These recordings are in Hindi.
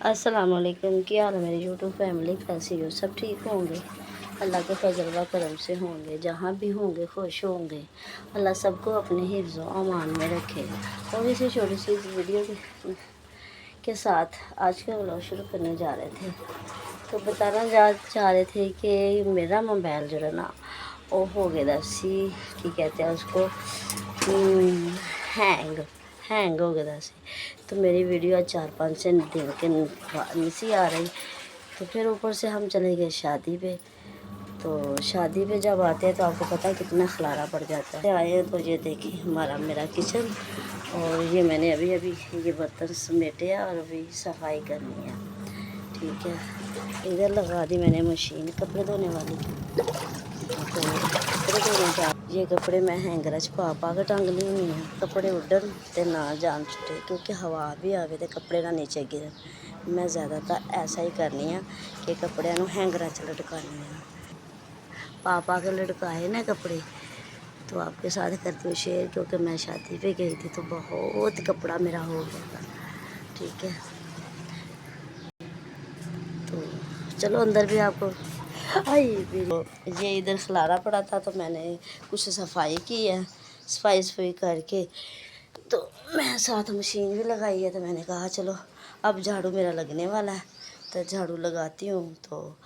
अस्सलाम वालेकुम। क्या हाल है मेरी यूट्यूब फैमिली, कैसी हो? सब ठीक होंगे? अल्लाह के फजल व करम से होंगे, जहाँ भी होंगे खुश होंगे। अल्लाह सबको अपने हिफ्ज़ व अमान में रखे। और इसी छोटी सी वीडियो के साथ आज का व्लॉग शुरू करने जा रहे थे। तो बताना चाह रहे थे कि मेरा मोबाइल जो है ना वो हो गया सी, की कहते हैं उसको, हैंग हो गया सी। तो मेरी वीडियो आज 4-5 दिन के नहीं सी आ रही। तो फिर ऊपर से हम चले गए शादी पे। तो शादी पे जब आते हैं तो आपको पता है कितना खलारा पड़ जाता है। आए तो ये देखिए हमारा मेरा किचन, और ये मैंने अभी अभी ये बर्तन समेटे हैं और अभी सफाई करनी है। ठीक है, इधर लगा दी मैंने मशीन कपड़े धोने वाली। तो कपड़े धोने जा, ये कपड़े मैं हैंगर च पा के टंग ली हुई हैं। कपड़े उड्डन ते ना जान छुटे, क्योंकि हवा भी आवे तो कपड़े ना नीचे गिरन। मैं ज़्यादातर ऐसा ही करनी है कि कपड़े हैंगर च लटकानी है। पा के लटकाए ना कपड़े। तो आपके साथ करती हूँ शेयर, क्योंकि मैं शादी पे गई थी तो बहुत कपड़ा मेरा हो गया था। ठीक है, तो चलो अंदर भी आपको ये इधर खलारा पड़ा था तो मैंने कुछ सफाई की है। सफाई करके तो मैं साथ मशीन भी लगाई है। तो मैंने कहा चलो अब झाड़ू मेरा लगने वाला है तो झाड़ू लगाती हूँ। तो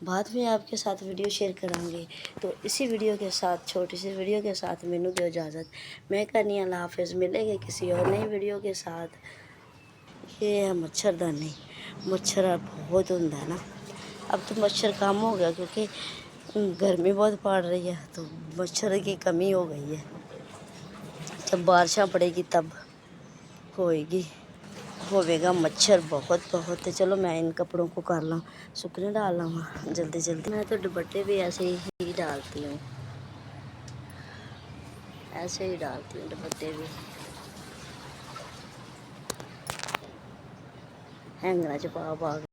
बाद में आपके साथ वीडियो शेयर करांगी। तो इसी वीडियो के साथ, छोटी सी वीडियो के साथ मैनू दो इजाज़त। मैं करनी अल्लाह हाफिज़। मिलेंगे किसी और नई वीडियो के साथ। ये है मच्छरदानी। मच्छर बहुत होंदा है ना। अब तो मच्छर कम हो गया क्योंकि गर्मी बहुत पड़ रही है, तो मच्छर की कमी हो गई है। जब बारिशां पड़ेगी तब होएगा मच्छर बहुत बहुत। तो चलो मैं इन कपड़ों को कर ला, सूखने डाल ला जल्दी जल्दी। मैं तो दुपट्टे भी ऐसे ही डालती हूँ, ऐसे ही डालती हूँ दुपट्टे भी हैंगरा च पा के।